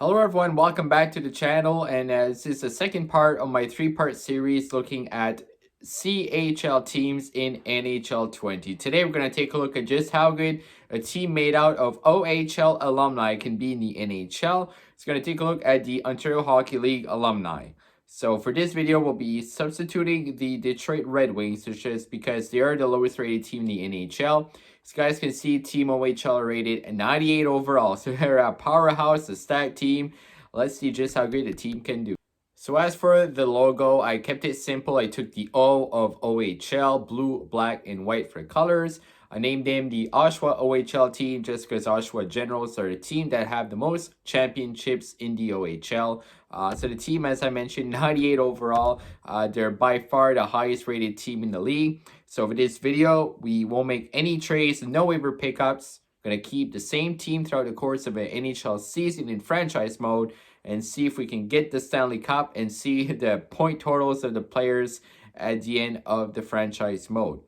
Hello everyone, welcome back to the channel, and this is the second part of my three-part series looking at CHL teams in NHL 20. Today we're going to take a look at just how good a team made out of OHL alumni can be in the NHL. It's going to take a look at the Ontario Hockey League alumni. So for this video, we'll be substituting the Detroit Red Wings, just because they are the lowest rated team in the NHL. As you guys can see, Team OHL rated 98 overall. So they're a powerhouse, a stacked team. Let's see just how good the team can do. So as for the logo, I kept it simple. I took the O of OHL, blue, black, and white for colors. I named them the Oshawa OHL team just because Oshawa Generals are the team that have the most championships in the OHL. So the team, as I mentioned, 98 overall. They're by far the highest rated team in the league. So for this video, we won't make any trades, no waiver pickups. Going to keep the same team throughout the course of an NHL season in franchise mode and see if we can get the Stanley Cup and see the point totals of the players at the end of the franchise mode.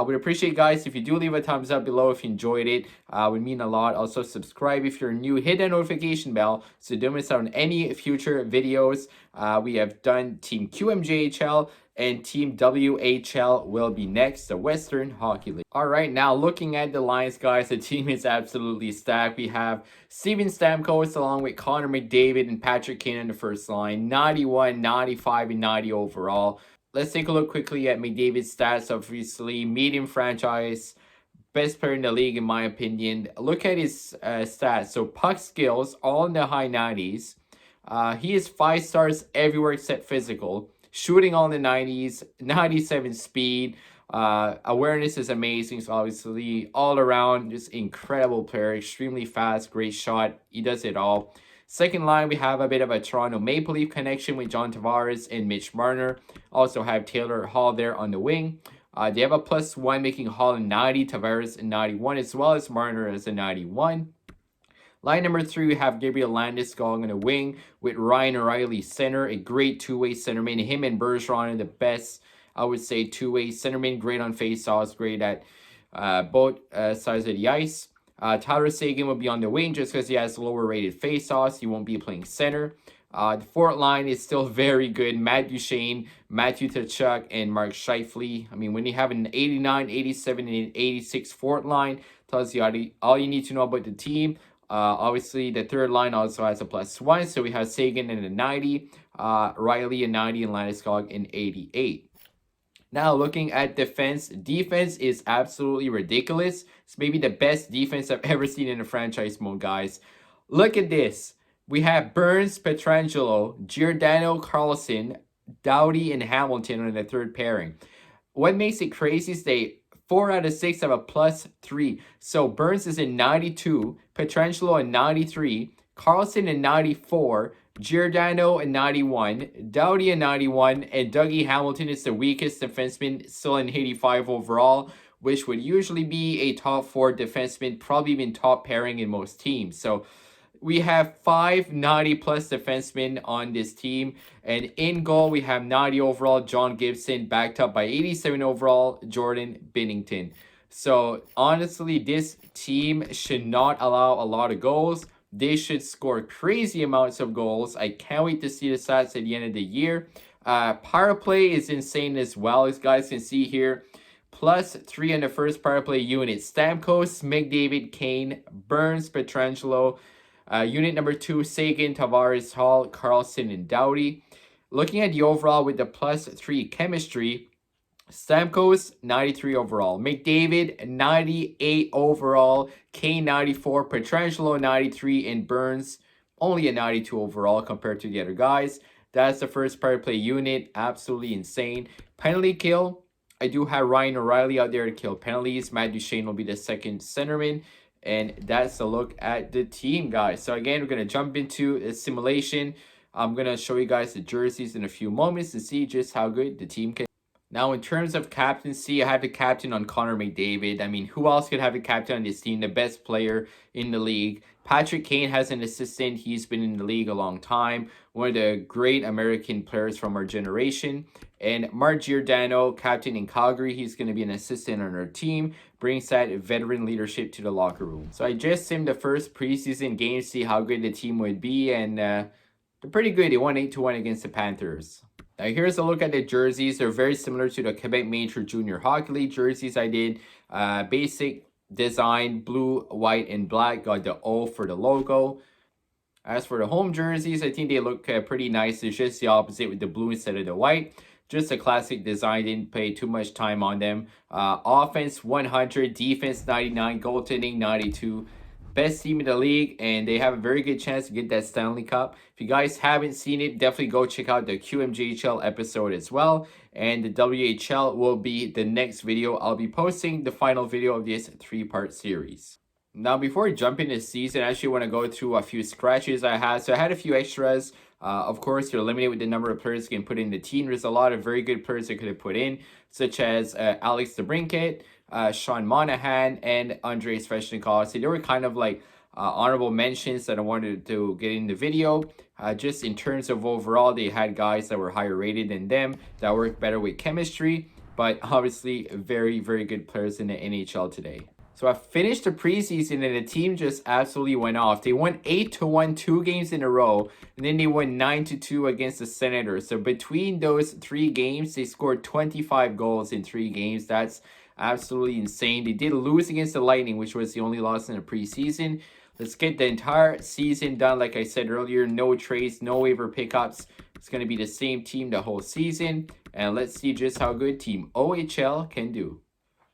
We'd appreciate, guys, if you do leave a thumbs up below if you enjoyed it. Would mean a lot. Also, subscribe if you're new. Hit that notification bell so you don't miss out on any future videos. We have done Team QMJHL and Team WHL will be next, the Western Hockey League. All right, now looking at the lines, guys, the team is absolutely stacked. We have Steven Stamkos along with Connor McDavid and Patrick Kane in the first line, 91, 95, and 90 overall. Let's take a look quickly at Mcdavid Status, obviously, medium franchise, best player in the league in my opinion. Look at his stats. So puck skills, all in the high 90s. He is 5 stars everywhere except physical. Shooting all in the 90s, 97 speed. Awareness is amazing. So obviously, all around, just incredible player. Extremely fast, great shot. He does it all. Second line, we have a bit of a Toronto Maple Leaf connection with John Tavares and Mitch Marner. Also have Taylor Hall there on the wing. They have a +1, making Hall a 90, Tavares a 91, as well as Marner as a 91. Line number 3, we have Gabriel Landeskog on the wing with Ryan O'Reilly center, a great two-way centerman. Him and Bergeron are the best, I would say, two-way centerman. Great on face-offs, great at both sides of the ice. Tyler Seguin will be on the wing just because he has lower rated face-offs. He won't be playing center. The fourth line is still very good. Matt Duchene, Matthew Tkachuk, and Mark Scheifele. I mean, when you have an 89, 87, and 86 fourth line, tells you all you need to know about the team. Obviously, the third line also has a +1. So we have Seguin in a 90, Riley a 90, and Landeskog in 88. Now, looking at defense is absolutely ridiculous. It's maybe the best defense I've ever seen in a franchise mode, guys. Look at this. We have Burns, Pietrangelo, Giordano, Carlson, Doughty, and Hamilton on the third pairing. What makes it crazy is 4 out of 6 have a +3. So Burns is in 92, Pietrangelo in 93, Carlson in 94, Giordano in 91, Doughty in 91, and Dougie Hamilton is the weakest defenseman, still in 85 overall, which would usually be a top 4 defenseman, probably even top pairing in most teams. So we have 5 90+ defensemen on this team, and in goal we have 90 overall John Gibson, backed up by 87 overall Jordan Binnington. So honestly, this team should not allow a lot of goals. They should score crazy amounts of goals. I can't wait to see the stats at the end of the year. Power play is insane as well, as guys can see here. +3 on the first power play unit. Stamkos, McDavid, Kane, Burns, Pietrangelo. Unit number 2, Seguin, Tavares, Hall, Carlson, and Doughty. Looking at the overall with the +3 chemistry, Stamkos, 93 overall. McDavid, 98 overall. Kane, 94. Pietrangelo, 93. And Burns, only a 92 overall compared to the other guys. That's the first power play unit. Absolutely insane. Penalty kill, I do have Ryan O'Reilly out there to kill penalties. Matt Duchene will be the second centerman. And that's a look at the team, guys. So again, we're going to jump into a simulation. I'm going to show you guys the jerseys in a few moments to see just how good the team can. Now, in terms of captaincy, I have the captain on Connor McDavid. I mean, who else could have a captain on this team? The best player in the league. Patrick Kane has an assistant. He's been in the league a long time. One of the great American players from our generation. And Mark Giordano, captain in Calgary, he's going to be an assistant on our team, brings that veteran leadership to the locker room. So I just simmed the first preseason game to see how good the team would be, and they're pretty good. They won 8-1 against the Panthers. Now here's a look at the jerseys. They're very similar to the Quebec Major Junior Hockey League jerseys I did. Basic design, blue, white, and black. Got the O for the logo. As for the home jerseys, I think they look pretty nice. It's just the opposite with the blue instead of the white. Just a classic design. Didn't pay too much time on them. Offense 100, defense 99, goaltending 92. Best team in the league, and they have a very good chance to get that Stanley Cup. If you guys haven't seen it, definitely go check out the QMJHL episode as well. And the WHL will be the next video. I'll be posting the final video of this 3-part series. Now, before I jump into the season, I actually want to go through a few scratches I had. So I had a few extras. Of course, you're limited with the number of players you can put in the team. There's a lot of very good players I could have put in, such as Alex DeBrincat, Sean Monahan, and Andrei Svechnikov. So they were kind of like honorable mentions that I wanted to get in the video. Just in terms of overall, they had guys that were higher rated than them, that worked better with chemistry, but obviously very, very good players in the NHL today. So I finished the preseason and the team just absolutely went off. They won 8-1 2 games in a row, and then they won 9-2 against the Senators. So between those 3 games, they scored 25 goals in 3 games. That's absolutely insane. They did lose against the Lightning, which was the only loss in the preseason. Let's get the entire season done. Like I said earlier, no trades, no waiver pickups. It's going to be the same team the whole season. And let's see just how good Team OHL can do.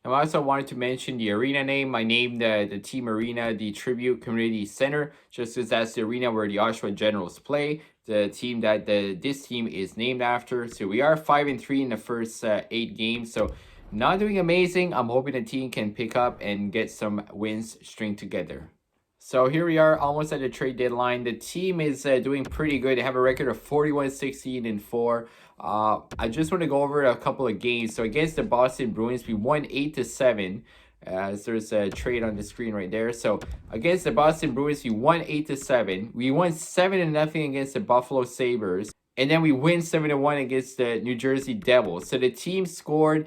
I also wanted to mention the arena name. I named the team arena the Tribute Community Center, just as that's the arena where the Oshawa Generals play, the team that this team is named after. So we are 5-3 in the first 8 games, so not doing amazing. I'm hoping the team can pick up and get some wins string together. So here we are, almost at the trade deadline. The team is doing pretty good. They have a record of 41-16-4. I just want to go over a couple of games. So against the Boston Bruins, we won 8-7. As there's a trade on the screen right there. So against the Boston Bruins, we won 8-7. We won 7-0 against the Buffalo Sabres. And then we win 7-1 against the New Jersey Devils. So the team scored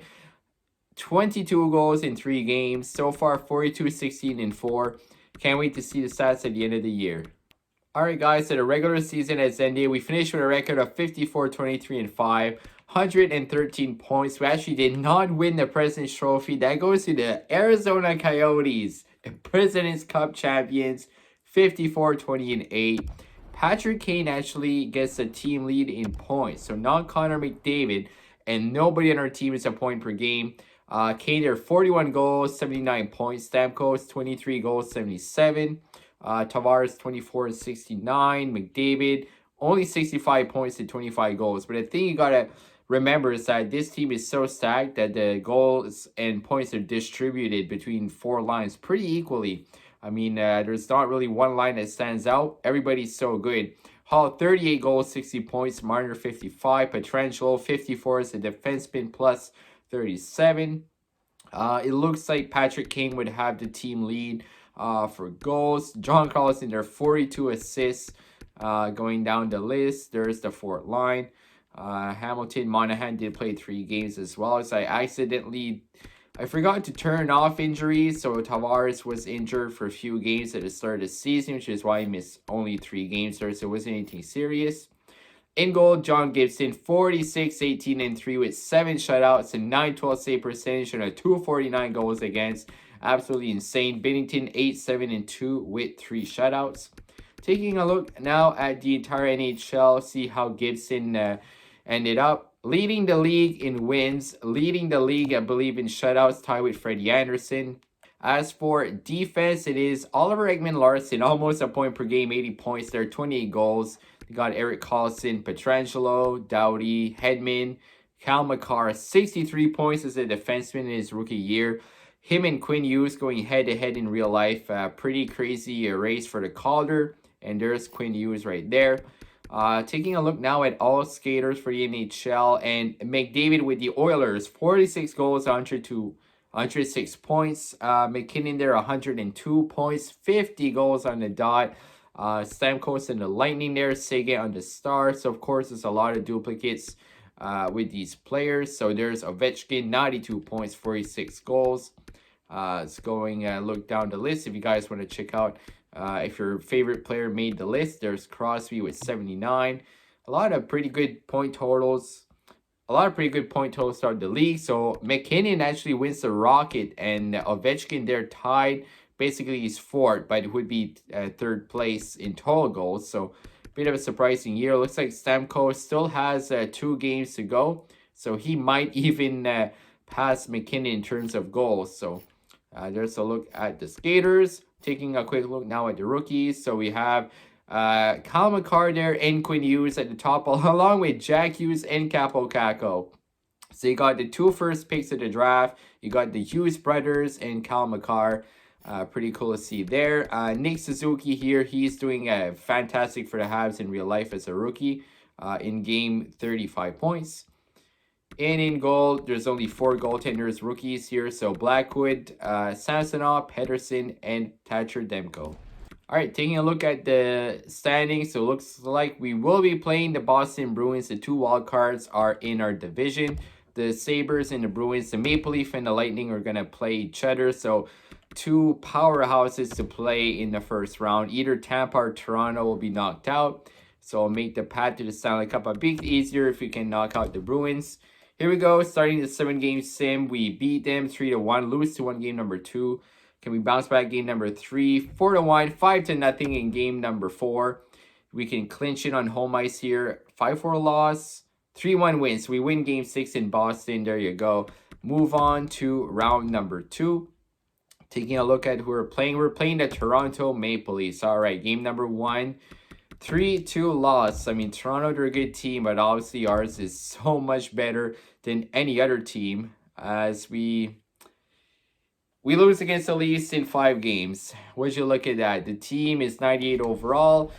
22 goals in 3 games. So far, 42-16-4. Can't wait to see the stats at the end of the year. Alright guys, so the regular season has ended. We finished with a record of 54-23-5, 113 points. We actually did not win the President's Trophy. That goes to the Arizona Coyotes, the President's Cup champions, 54-20-8. Patrick Kane actually gets the team lead in points. So not Connor McDavid, and nobody on our team is a point per game. Kane there 41 goals, 79 points. Stamkos 23 goals, 77. Tavares 24-69. McDavid only 65 points and 25 goals. But the thing you gotta remember is that this team is so stacked that the goals and points are distributed between 4 lines pretty equally. I mean, there's not really one line that stands out. Everybody's so good. Hall 38 goals, 60 points. Marner 55. Pietrangelo 54 as a defenseman plus 37. It looks like Patrick Kane would have the team lead for goals. John Carlson there 42 assists. Going down the list, there's the 4th line. Hamilton, Monahan did play 3 games as well. As I forgot to turn off injuries, so Tavares was injured for a few games at the start of the season, which is why he missed only 3 games there, so it wasn't anything serious. In goal, John Gibson, 46-18-3 with 7 shutouts and 912 save percentage and a 249 goals against. Absolutely insane. Binnington, 8-7-2 with 3 shutouts. Taking a look now at the entire NHL, see how Gibson ended up. Leading the league in wins, leading the league, I believe, in shutouts, tied with Freddie Anderson. As for defense, it is Oliver Ekman-Larsson, almost a point per game, 80 points there, 28 goals. You got Erik Karlsson, Pietrangelo, Doughty, Hedman, Cal McCarr, 63 points as a defenseman in his rookie year. Him and Quinn Hughes going head-to-head in real life. Pretty crazy race for the Calder. And there's Quinn Hughes right there. Taking a look now at all skaters for the NHL. And McDavid with the Oilers, 46 goals, 102 106 points. McKinnon there, 102 points, 50 goals on the dot. Stamkos and the Lightning there, Seguin on the star. So, of course, there's a lot of duplicates with these players. So, there's Ovechkin, 92 points, 46 goals. It's going look down the list if you guys want to check out if your favorite player made the list. There's Crosby with 79. A lot of pretty good point totals. A lot of pretty good point totals throughout the league. So McKinnon actually wins the Rocket, and Ovechkin there tied. Basically, he's fourth, but it would be third place in total goals. So bit of a surprising year. Looks like Stamkos still has 2 games to go, so he might even pass McKinnon in terms of goals. So there's a look at the skaters. Taking a quick look now at the rookies. So we have Kyle McCarr there and Quinn Hughes at the top, along with Jack Hughes and Capo Caco. So you got the 2 first picks of the draft. You got the Hughes brothers and Kyle McCarr. Pretty cool to see there. Nick Suzuki here. He's doing fantastic for the Habs in real life as a rookie. In game, 35 points. And in goal, there's only 4 goaltenders rookies here. So Blackwood, Samsonov, Pedersen, and Thatcher Demko. All right, taking a look at the standings. So it looks like we will be playing the Boston Bruins. The 2 wild cards are in our division. The Sabres and the Bruins, the Maple Leaf and the Lightning are going to play each other. So 2 powerhouses to play in the first round. Either Tampa or Toronto will be knocked out. So it'll make the path to the Stanley Cup a bit easier if we can knock out the Bruins. Here we go, starting the 7-game sim. We beat them 3-1, lose to 1 game number 2. Can we bounce back game number 3, 4-1, 5-0 in game number 4. We can clinch it on home ice here. 5-4 loss, 3-1 win. So we win game 6 in Boston. There you go. Move on to round number 2. Taking a look at who we're playing. We're playing the Toronto Maple Leafs. All right, game number 1. 3-2 loss. I mean, Toronto, they're a good team, but obviously ours is so much better than any other team, as we lose against the Leafs in 5 games. Would you look at that? The team is 98 overall.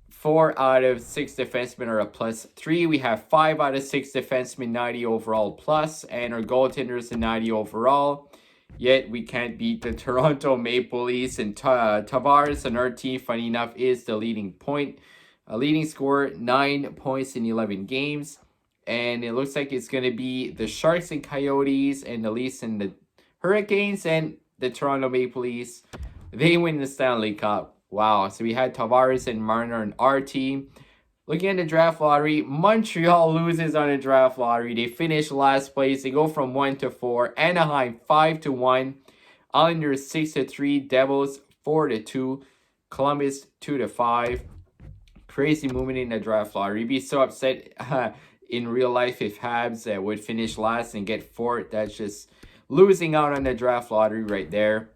4 out of 6 defensemen are a +3. We have 5 out of 6 defensemen 90 overall plus, and our goaltenders are 90 overall. Yet we can't beat the Toronto Maple Leafs, and Tavares on our team, funny enough, is the leading scorer, 9 points in 11 games. And it looks like it's going to be the Sharks and Coyotes and the Leafs and the Hurricanes and the Toronto Maple Leafs. They win the Stanley Cup. Wow. So we had Tavares and Marner on our team. Looking at the draft lottery, Montreal loses on the draft lottery. They finish last place. They go from 1 to 4. Anaheim 5-1. Islanders 6-3. Devils 4-2. Columbus 2-5. Crazy movement in the draft lottery. You'd be so upset in real life if Habs would finish last and get 4th. That's just losing out on the draft lottery right there.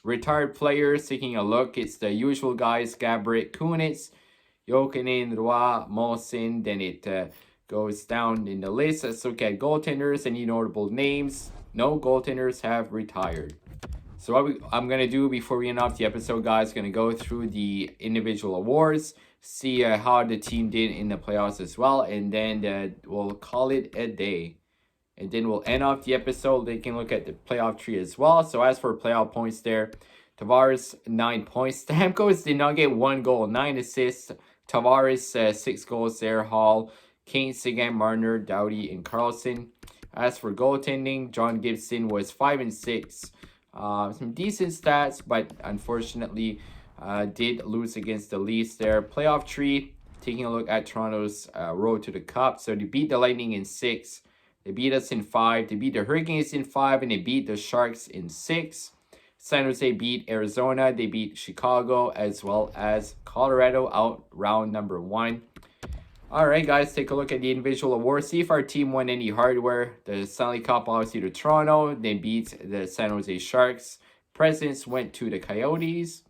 Retired players, taking a look. It's the usual guys: Gabriel Kunitz, Jokinen, Roy, Molson. Then it goes down in the list. Let's look at goaltenders. Any notable names? No goaltenders have retired. So what I'm going to do before we end off the episode, guys, going to go through the individual awards, see how the team did in the playoffs as well, and then we'll call it a day. And then we'll end off the episode. They can look at the playoff tree as well. So as for playoff points there, Tavares 9 points. Stamkos did not get 1 goal, 9 assists. Tavares 6 goals there. Hall, Kane, Seguin, Marner, Doughty, and Carlson. As for goaltending, John Gibson was 5 and 6. Some decent stats, but unfortunately did lose against the Leafs there. Playoff tree, taking a look at Toronto's road to the Cup. So they beat the Lightning in 6. They beat us in 5. They beat the Hurricanes in 5. And they beat the Sharks in 6. San Jose beat Arizona. They beat Chicago as well as Colorado out round number 1. All right, guys, take a look at the individual awards. See if our team won any hardware. The Stanley Cup, obviously, to Toronto. They beat the San Jose Sharks. Presents went to the Coyotes.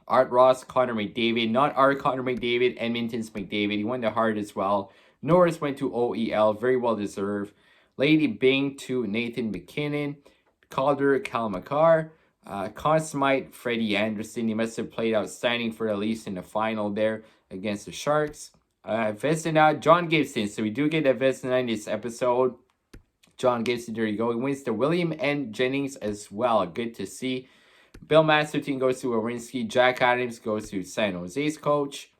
Art Ross, Connor McDavid. Not our Connor McDavid, Edmonton's McDavid. He won the Hart as well. Norris went to OEL, very well deserved. Lady Bing to Nathan McKinnon. Calder, Cal McCarr. Conn Smythe, Freddie Anderson. He must have played outstanding for the Leafs in the final there against the Sharks. Vezina, John Gibson. So we do get a Vezina in this episode. John Gibson, there you go. He wins to William N. Jennings as well. Good to see. Bill Masterton goes to Wawrinski. Jack Adams goes to San Jose's coach.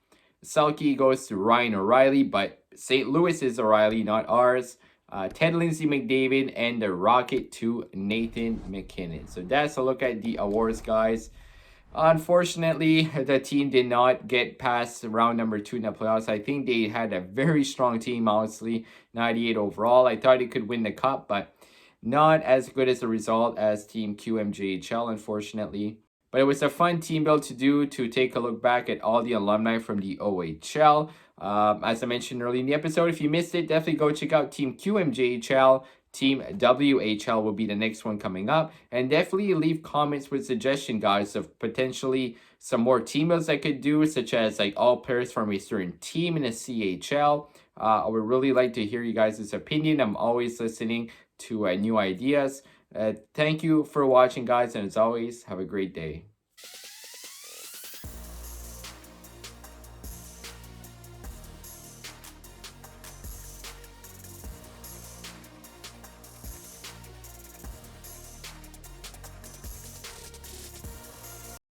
Selke goes to Ryan O'Reilly, but St. Louis is O'Reilly, not ours. Ted Lindsay McDavid, and the Rocket to Nathan McKinnon. So that's a look at the awards, guys. Unfortunately, the team did not get past round number 2 in the playoffs. I think they had a very strong team, honestly. 98 overall. I thought it could win the cup, but not as good as a result as Team QMJHL, unfortunately. But it was a fun team build to do, to take a look back at all the alumni from the OHL. As I mentioned earlier in the episode, if you missed it, definitely go check out Team QMJHL. Team WHL will be the next one coming up. And definitely leave comments with suggestions, guys, of potentially some more team builds I could do, such as like all players from a certain team in a CHL. I would really like to hear you guys' opinion. I'm always listening to new ideas. Thank you for watching, guys, and as always, have a great day.